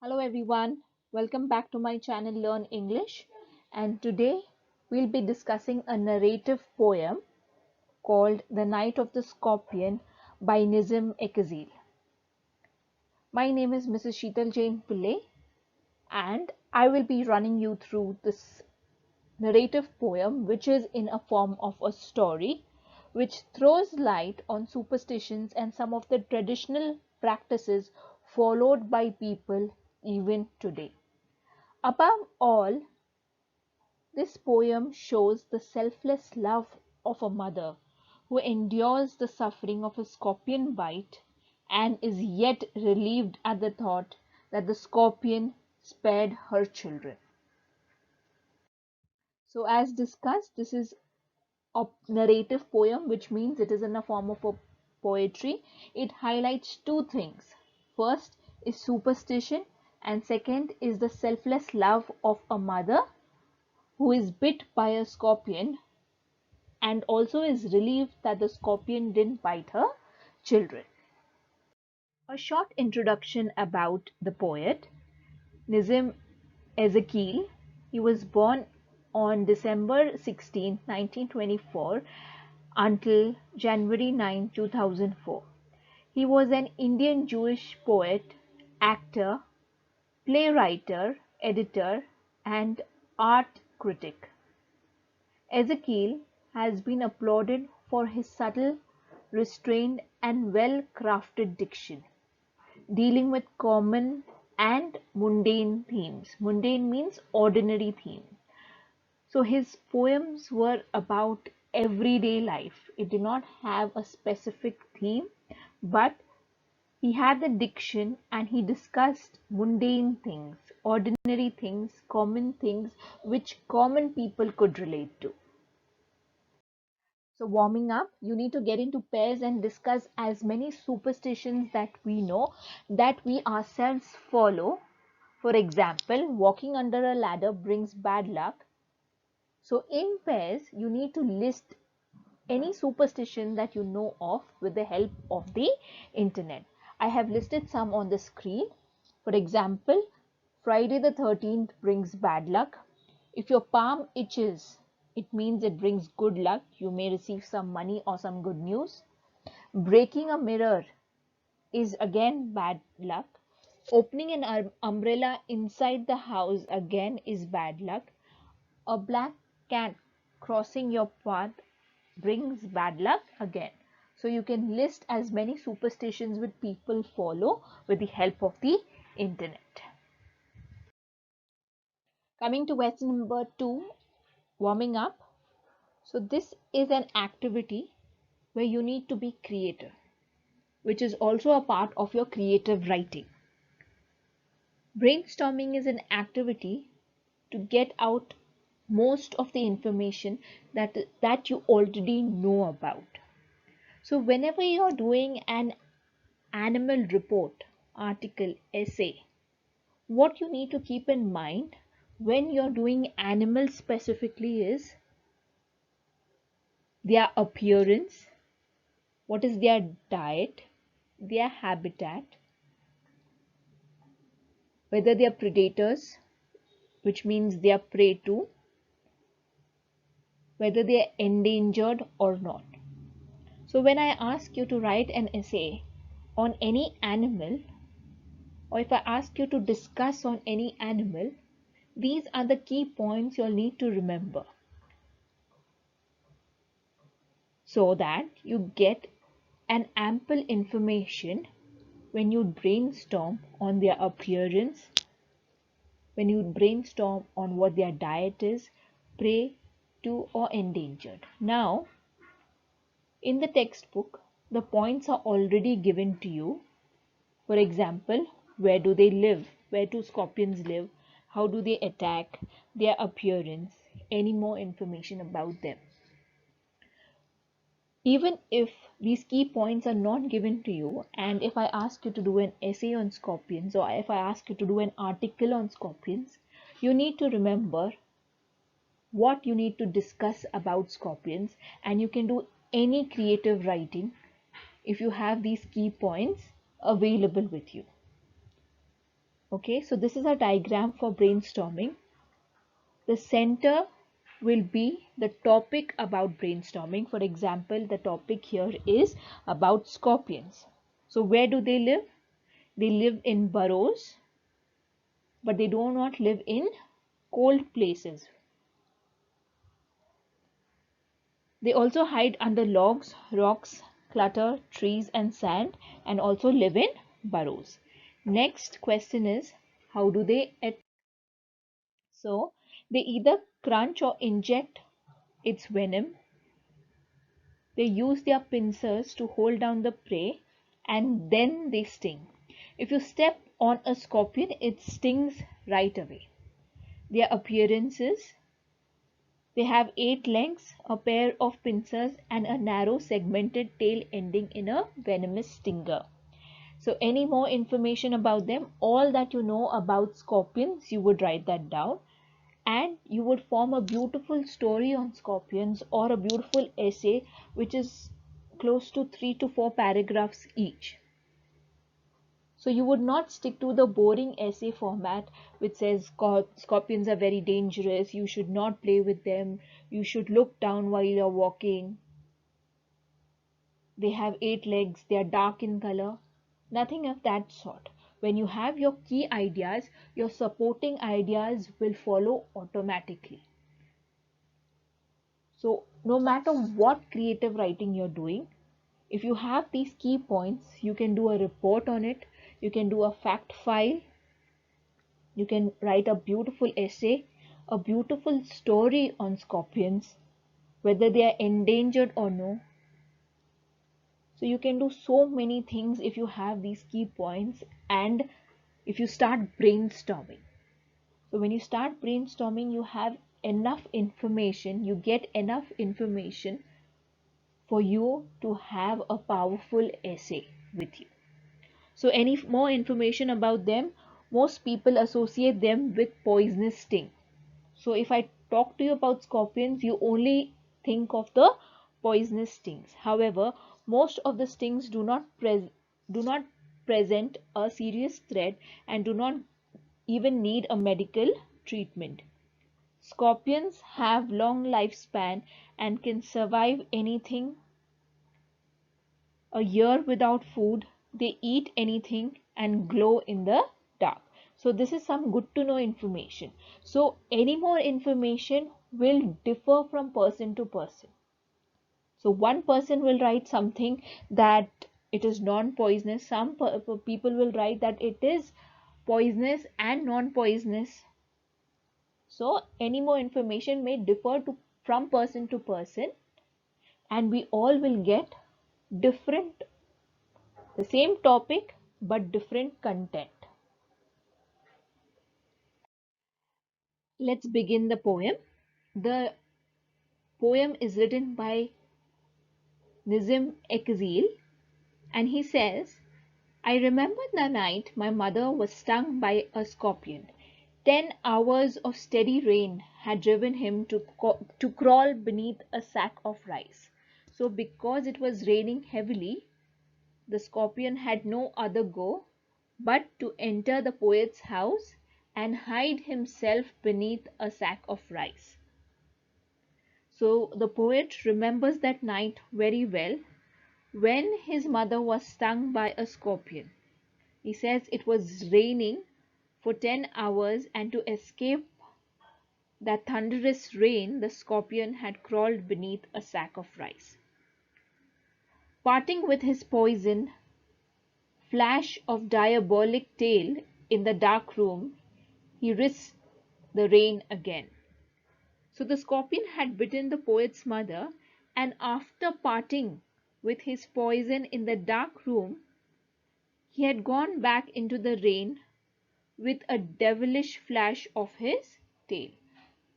Hello everyone, welcome back to my channel Learn English, and today we'll be discussing a narrative poem called The Night of the Scorpion by Nizam Ekazil. My name is Mrs. Sheetal Jain Pillai and I will be running you through this narrative poem which is in a form of a story which throws light on superstitions and some of the traditional practices followed by people even today. Above all, this poem shows the selfless love of a mother who endures the suffering of a scorpion bite and is yet relieved at the thought that the scorpion spared her children. So, as discussed, this is a narrative poem, which means it is in a form of a poetry. It highlights two things. First is superstition, and second is the selfless love of a mother who is bit by a scorpion and also is relieved that the scorpion didn't bite her children. A short introduction about the poet Nizam Ezekiel. He was born on December 16, 1924 until January 9, 2004. He was an Indian Jewish poet, actor, playwright, editor, and art critic. Ezekiel has been applauded for his subtle, restrained, and well-crafted diction, dealing with common and mundane themes. Mundane means ordinary theme. So his poems were about everyday life. It did not have a specific theme, but he had the diction and he discussed mundane things, ordinary things, common things which common people could relate to. So warming up, you need to get into pairs and discuss as many superstitions that we know that we ourselves follow. For example, walking under a ladder brings bad luck. So in pairs, you need to list any superstition that you know of with the help of the internet. I have listed some on the screen. For example, Friday the 13th brings bad luck. If your palm itches, it means it brings good luck. You may receive some money or some good news. Breaking a mirror is again bad luck. Opening an umbrella inside the house again is bad luck. A black cat crossing your path brings bad luck again. So you can list as many superstitions which people follow with the help of the internet. Coming to question number 2, warming up. So this is an activity where you need to be creative, which is also a part of your creative writing. Brainstorming is an activity to get out most of the information that you already know about. So whenever you're doing an animal report, article, essay, what you need to keep in mind when you're doing animals specifically is their appearance, what is their diet, their habitat, whether they are predators, which means they are prey to, whether they are endangered or not. So when I ask you to write an essay on any animal, or if I ask you to discuss on any animal, these are the key points you'll need to remember so that you get an ample information when you brainstorm on their appearance, when you brainstorm on what their diet is, prey to or endangered. Now, in the textbook, the points are already given to you. For example, where do they live? Where do scorpions live? How do they attack? Their appearance? Any more information about them? Even if these key points are not given to you, and if I ask you to do an essay on scorpions, or if I ask you to do an article on scorpions, you need to remember what you need to discuss about scorpions, and you can do any creative writing if you have these key points available with you. Okay, so this is a diagram for brainstorming. The center will be the topic about brainstorming. For example, the topic here is about scorpions. So where do they live? They live in burrows, but they do not live in cold places. They also hide under logs, rocks, clutter, trees and sand, and also live in burrows. Next question is, how do they eat? So they either crunch or inject its venom. They use their pincers to hold down the prey, and then they sting. If you step on a scorpion, it stings right away. Their appearances: they have 8 legs, a pair of pincers, and a narrow segmented tail ending in a venomous stinger. So any more information about them, all that you know about scorpions, you would write that down, and you would form a beautiful story on scorpions or a beautiful essay which is close to 3 to 4 paragraphs each. So you would not stick to the boring essay format which says scorpions are very dangerous, you should not play with them, you should look down while you're walking, they have 8 legs, they are dark in color. Nothing of that sort. When you have your key ideas, your supporting ideas will follow automatically. So no matter what creative writing you're doing, if you have these key points, you can do a report on it, you can do a fact file, you can write a beautiful essay, a beautiful story on scorpions, whether they are endangered or no. So you can do so many things if you have these key points and if you start brainstorming. So when you start brainstorming, you have enough information, you get enough information for you to have a powerful essay with you. So any more information about them? Most people associate them with poisonous sting. So if I talk to you about scorpions, you only think of the poisonous stings. However, most of the stings do not present a serious threat and do not even need a medical treatment. Scorpions have long lifespan and can survive anything a year without food. They eat anything and glow in the dark. So this is some good to know information. So any more information will differ from person to person. So one person will write something that it is non-poisonous. Some people will write that it is poisonous and non-poisonous. So any more information may differ from person to person, and we all will get different, the same topic but different content. Let's begin the poem. The poem is written by Nizam Ekzil, and he says, I remember the night my mother was stung by a scorpion. 10 hours of steady rain had driven him to crawl beneath a sack of rice. So because it was raining heavily, the scorpion had no other go but to enter the poet's house and hide himself beneath a sack of rice. So the poet remembers that night very well when his mother was stung by a scorpion. He says it was raining for 10 hours, and to escape that thunderous rain, the scorpion had crawled beneath a sack of rice. Parting with his poison flash of diabolic tail in the dark room, he risked the rain again. So the scorpion had bitten the poet's mother, and after parting with his poison in the dark room, he had gone back into the rain with a devilish flash of his tail.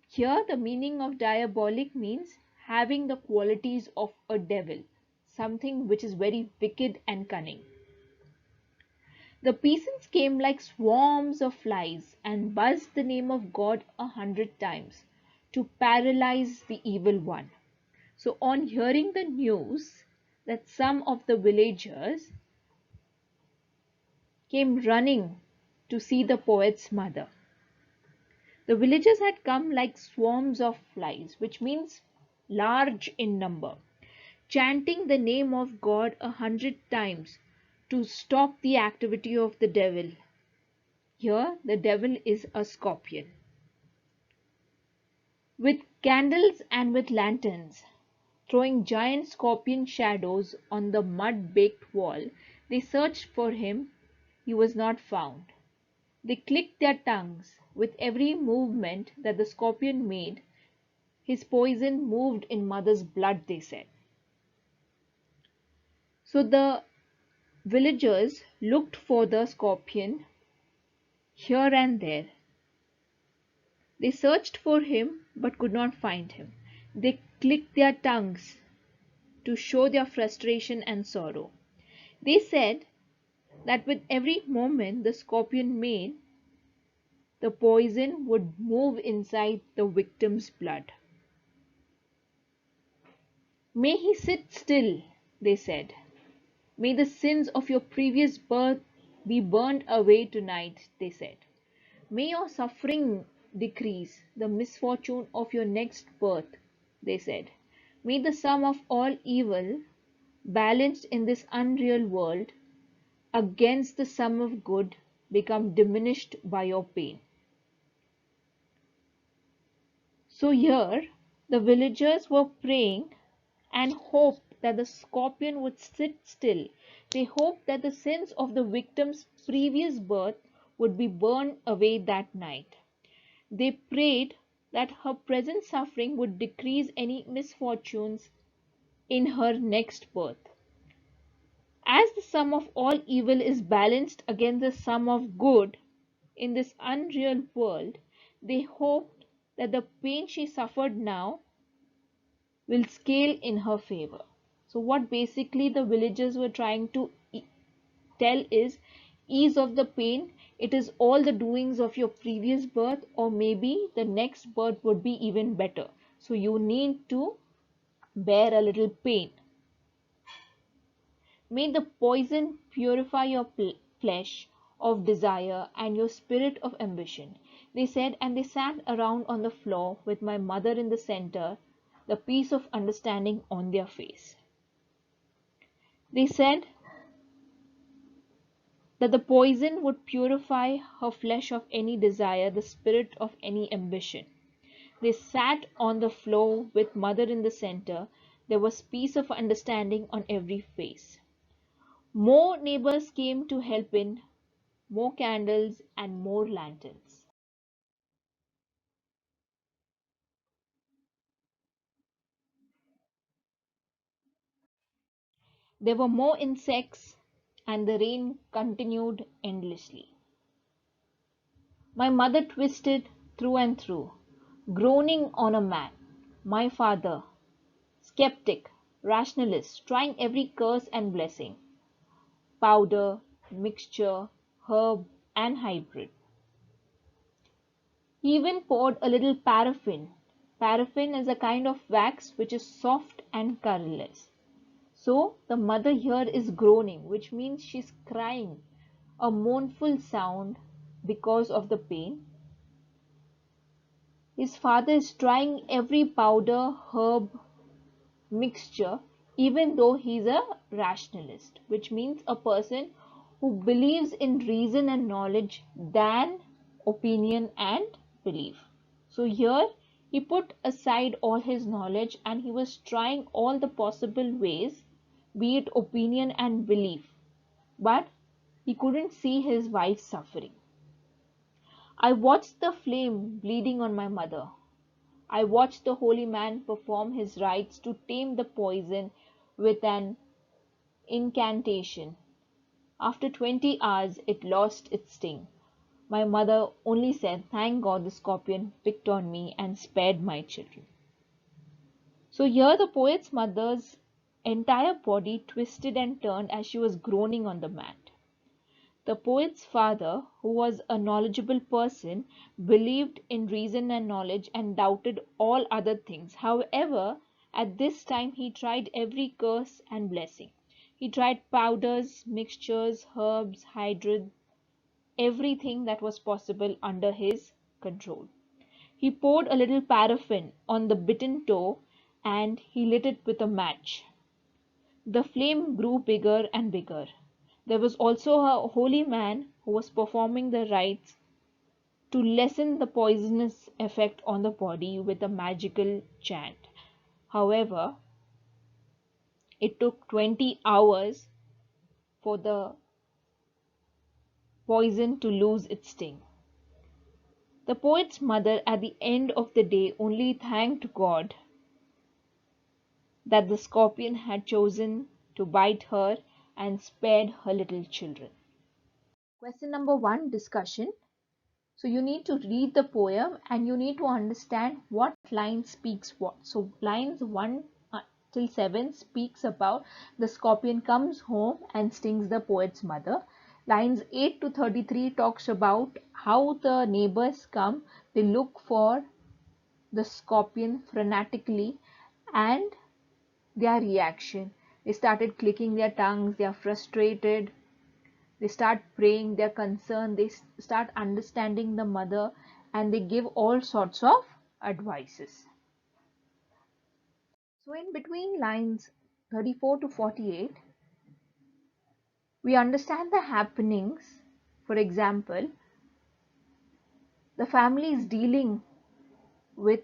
Here, the meaning of diabolic means having the qualities of a devil, something which is very wicked and cunning. The peasants came like swarms of flies and buzzed the name of God 100 times to paralyze the evil one. So, on hearing the news that some of the villagers came running to see the poet's mother. The villagers had come like swarms of flies, which means large in number, chanting the name of God 100 times to stop the activity of the devil. Here, the devil is a scorpion. With candles and with lanterns, throwing giant scorpion shadows on the mud baked wall, they searched for him. He was not found. They clicked their tongues. With every movement that the scorpion made, his poison moved in mother's blood, they said. So the villagers looked for the scorpion here and there. They searched for him but could not find him. They clicked their tongues to show their frustration and sorrow. They said that with every movement the scorpion made, the poison would move inside the victim's blood. May he sit still, they said. May the sins of your previous birth be burned away tonight, they said. May your suffering decrease, the misfortune of your next birth, they said. May the sum of all evil, balanced in this unreal world, against the sum of good, become diminished by your pain. So here the villagers were praying and hoped that the scorpion would sit still. They hoped that the sins of the victim's previous birth would be burned away that night. They prayed that her present suffering would decrease any misfortunes in her next birth. As the sum of all evil is balanced against the sum of good in this unreal world, they hoped that the pain she suffered now will scale in her favor. So, what basically the villagers were trying to tell is ease of the pain. It is all the doings of your previous birth, or maybe the next birth would be even better. So, you need to bear a little pain. May the poison purify your flesh of desire and your spirit of ambition. They said, and they sat around on the floor with my mother in the center, the peace of understanding on their face. They said that the poison would purify her flesh of any desire, the spirit of any ambition. They sat on the floor with mother in the center. There was peace of understanding on every face. More neighbors came to help in, more candles and more lanterns. There were more insects, and the rain continued endlessly. My mother twisted through and through, groaning on a mat. My father, skeptic, rationalist, trying every curse and blessing, powder, mixture, herb, and hybrid. He even poured a little paraffin. Paraffin is a kind of wax which is soft and colorless. So the mother here is groaning, which means she's crying, a mournful sound because of the pain. His father is trying every powder, herb, mixture, even though he's a rationalist, which means a person who believes in reason and knowledge than opinion and belief. So here he put aside all his knowledge and he was trying all the possible ways, be it opinion and belief, but he couldn't see his wife suffering. I watched the flame bleeding on my mother. I watched the holy man perform his rites to tame the poison with an incantation. After 20 hours, it lost its sting. My mother only said, "Thank God the scorpion picked on me and spared my children." So here the poet's mother's entire body twisted and turned as she was groaning on the mat. The poet's father, who was a knowledgeable person, believed in reason and knowledge and doubted all other things. However, at this time he tried every curse and blessing. He tried powders, mixtures, herbs, hydrid, everything that was possible under his control. He poured a little paraffin on the bitten toe and he lit it with a match. The flame grew bigger and bigger. There was also a holy man who was performing the rites to lessen the poisonous effect on the body with a magical chant. However, it took 20 hours for the poison to lose its sting. The poet's mother, at the end of the day, only thanked God that the scorpion had chosen to bite her and spared her little children. Question number one, discussion. So you need to read the poem and you need to understand what line speaks what. So lines 1 till 7 speaks about the scorpion comes home and stings the poet's mother. Lines 8 to 33 talks about how the neighbors come, they look for the scorpion frantically and their reaction. They started clicking their tongues, they are frustrated, they start praying, they're concerned, they start understanding the mother, and they give all sorts of advices. So in between lines 34 to 48, we understand the happenings. For example, the family is dealing with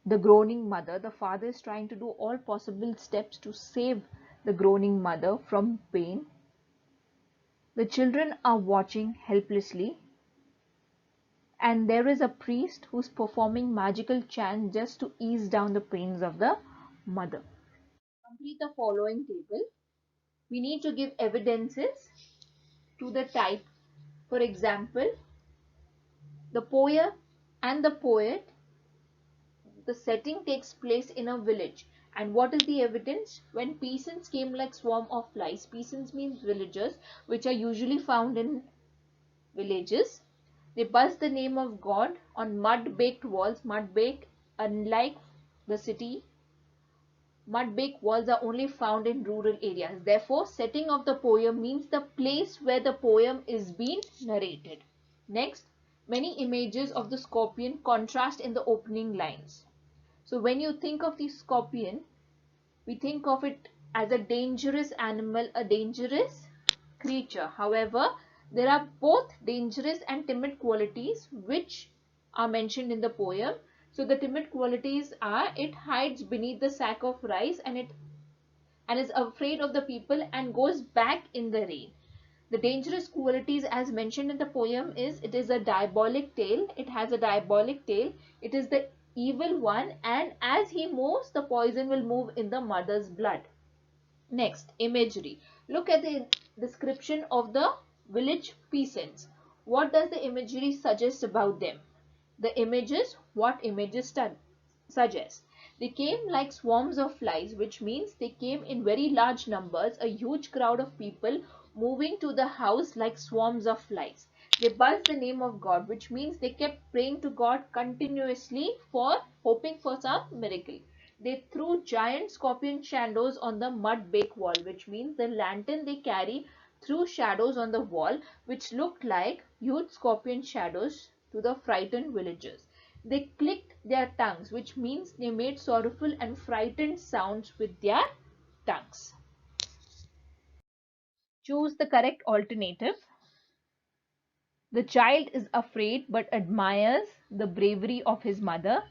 the groaning mother. The father is trying to do all possible steps to save the groaning mother from pain. The children are watching helplessly, and there is a priest who's performing magical chants just to ease down the pains of the mother. Complete the following table. We need to give evidences to the type. For example, the poem and the poet, the setting takes place in a village. And what is the evidence? When peasants came like swarm of flies, peasants means villagers, which are usually found in villages. They buzzed the name of God on mud-baked walls. Mud-baked, unlike the city, mud-baked walls are only found in rural areas. Therefore, setting of the poem means the place where the poem is being narrated. Next, many images of the scorpion contrast in the opening lines. So when you think of the scorpion, we think of it as a dangerous animal, a dangerous creature. However, there are both dangerous and timid qualities which are mentioned in the poem. So the timid qualities are it hides beneath the sack of rice and is afraid of the people and goes back in the rain. The dangerous qualities as mentioned in the poem is it is a diabolic tail. It has a diabolic tail. It is the evil one, and as he moves, the poison will move in the mother's blood. Next, imagery. Look at the description of the village peasants. What does the imagery suggest about them? The images, what images suggest? They came like swarms of flies, which means they came in very large numbers, a huge crowd of people moving to the house like swarms of flies. They buzzed the name of God, which means they kept praying to God continuously for hoping for some miracle. They threw giant scorpion shadows on the mud bake wall, which means the lantern they carry threw shadows on the wall, which looked like huge scorpion shadows to the frightened villagers. They clicked their tongues, which means they made sorrowful and frightened sounds with their tongues. Choose the correct alternative. The child is afraid but admires the bravery of his mother.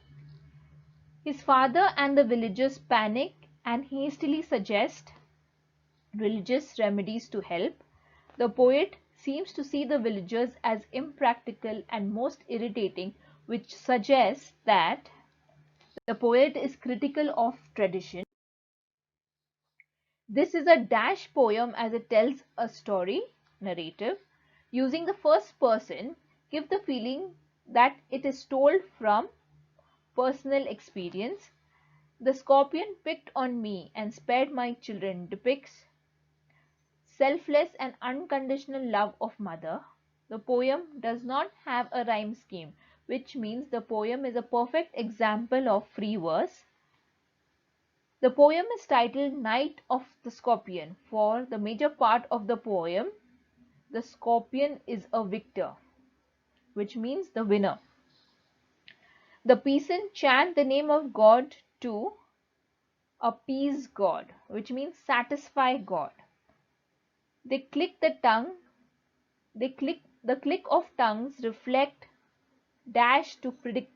His father and the villagers panic and hastily suggest religious remedies to help. The poet seems to see the villagers as impractical and most irritating, which suggests that the poet is critical of tradition. This is a dash poem as it tells a story narrative. Using the first person, give the feeling that it is told from personal experience. The scorpion picked on me and spared my children depicts selfless and unconditional love of mother. The poem does not have a rhyme scheme, which means the poem is a perfect example of free verse. The poem is titled Night of the Scorpion. For the major part of the poem, the scorpion is a victor, which means the winner. The peasant chant the name of God to appease God, which means satisfy God. They click the tongue, the click of tongues reflect dash to predict.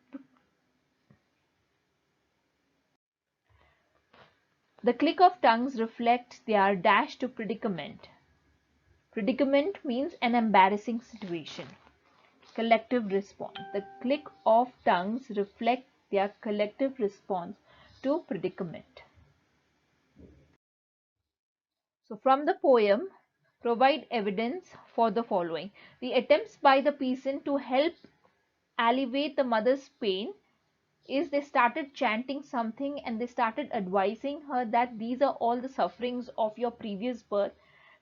The click of tongues reflects their dash to predicament. Predicament means an embarrassing situation. Collective response. The click of tongues reflect their collective response to predicament. So from the poem, provide evidence for the following. The attempts by the peasant to help alleviate the mother's pain is they started chanting something and they started advising her that these are all the sufferings of your previous birth,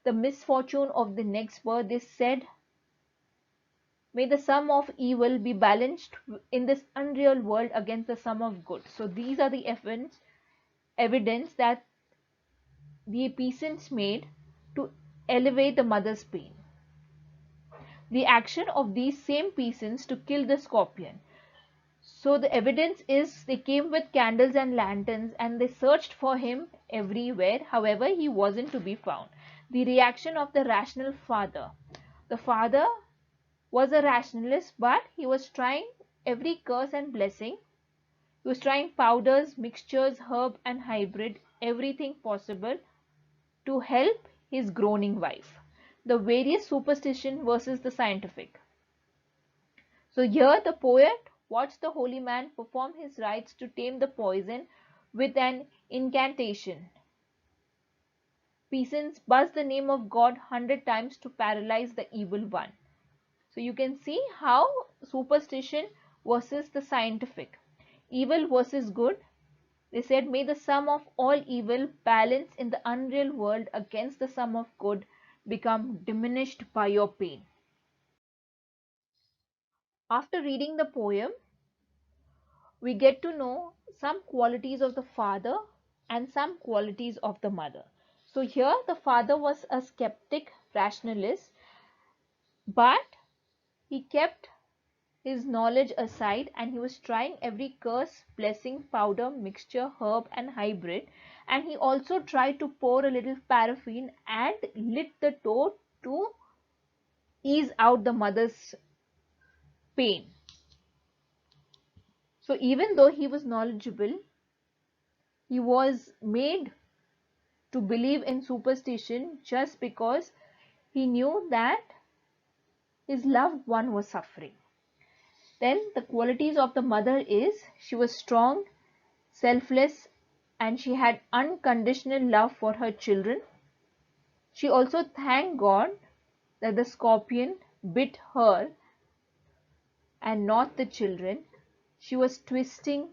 the misfortune of the next birth. They said, may the sum of evil be balanced in this unreal world against the sum of good. So these are the evidence that the peasants made to elevate the mother's pain. The action of these same peasants to kill the scorpion. So the evidence is they came with candles and lanterns and they searched for him everywhere. However, he wasn't to be found. The reaction of the rational father. The father was a rationalist, but he was trying every curse and blessing. He was trying powders, mixtures, herb and hybrid, everything possible to help his groaning wife. The various superstition versus the scientific. So here the poet watched the holy man perform his rites to tame the poison with an incantation. Peasants buzz the name of God 100 times to paralyze the evil one. So you can see how superstition versus the scientific. Evil versus good. They said, may the sum of all evil balance in the unreal world against the sum of good become diminished by your pain. After reading the poem, we get to know some qualities of the father and some qualities of the mother. So here the father was a skeptic rationalist, but he kept his knowledge aside and he was trying every curse, blessing, powder, mixture, herb and hybrid, and he also tried to pour a little paraffin and lit the toad to ease out the mother's pain. So even though he was knowledgeable, he was made to believe in superstition just because he knew that his loved one was suffering. Then the qualities of the mother is she was strong, selfless, and she had unconditional love for her children. She also thanked God that the scorpion bit her and not the children. She was twisting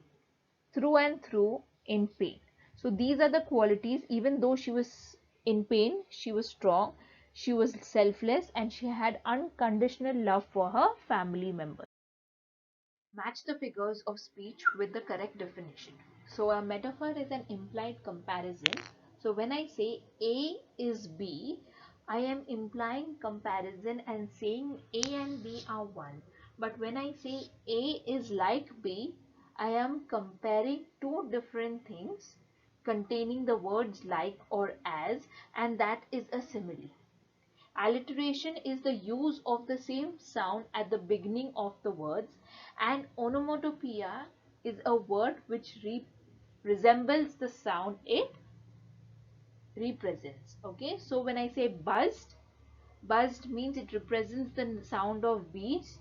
through and through in pain. So these are the qualities. Even though she was in pain, she was strong, she was selfless, and she had unconditional love for her family members. Match the figures of speech with the correct definition. So a metaphor is an implied comparison. So when I say A is B, I am implying comparison and saying A and B are one. But when I say A is like B, I am comparing two different things containing the words like or as, and that is a simile. Alliteration is the use of the same sound at the beginning of the words, and onomatopoeia is a word which resembles the sound it represents. Okay, so when I say buzzed, buzzed means it represents the sound of bees,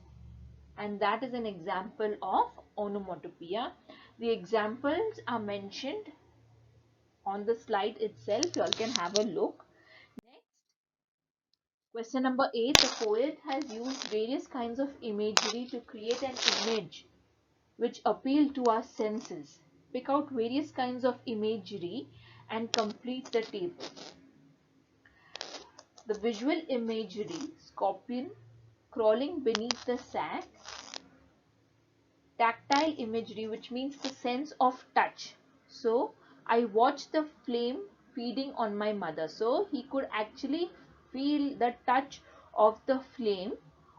and that is an example of onomatopoeia. The examples are mentioned on the slide itself. You all can have a look. Next, question number 8. The poet has used various kinds of imagery to create an image which appeal to our senses. Pick out various kinds of imagery and complete the table. The visual imagery, scorpion crawling beneath the sack. Tactile imagery, which means the sense of touch. So I watched the flame feeding on my mother. So he could actually feel the touch of the flame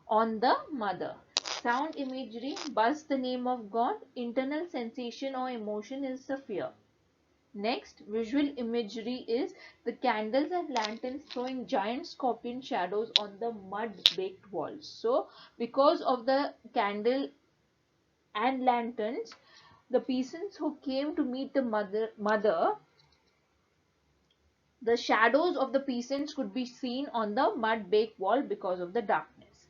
on the mother. Sound imagery, buzz the name of God. Internal sensation or emotion is the fear. Next, visual imagery is the candles and lanterns throwing giant scorpion shadows on the mud-baked walls. So, because of the candle and lanterns, the peasants who came to meet the mother, the shadows of the peasants could be seen on the mud-baked wall because of the darkness.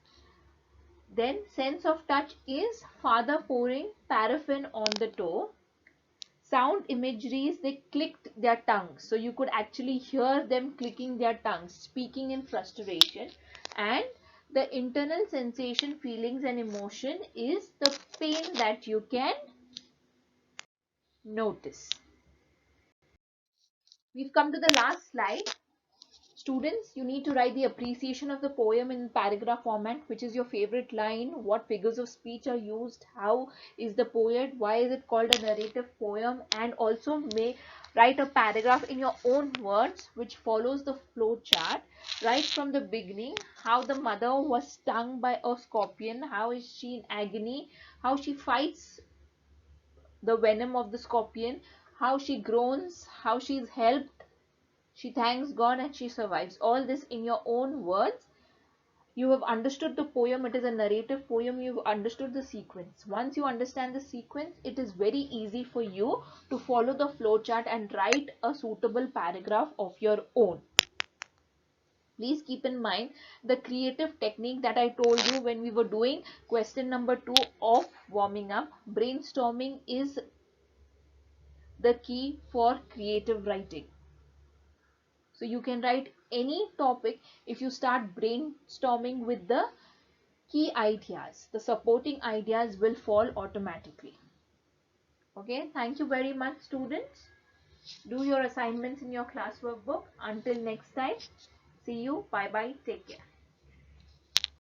Then, sense of touch is father pouring paraffin on the toe. Sound imageries, they clicked their tongues, so you could actually hear them clicking their tongues, speaking in frustration. And the internal sensation, feelings and emotion is the pain that you can notice. We've come to the last slide. Students, you need to write the appreciation of the poem in paragraph format. Which is your favorite line? What figures of speech are used? How is the poet? Why is it called a narrative poem? And also may write a paragraph in your own words which follows the flow chart. Right from the beginning, how the mother was stung by a scorpion, how is she in agony, how she fights the venom of the scorpion, how she groans, how she is helped, she thanks God and she survives. All this in your own words. You have understood the poem. It is a narrative poem. You've understood the sequence. Once you understand the sequence, it is very easy for you to follow the flowchart and write a suitable paragraph of your own. Please keep in mind the creative technique that I told you when we were doing question number 2 of warming up. Brainstorming is the key for creative writing. So you can write any topic if you start brainstorming with the key ideas. The supporting ideas will fall automatically. Okay, thank you very much, students. Do your assignments in your classwork book. Until next time, see you. Bye bye. Take care.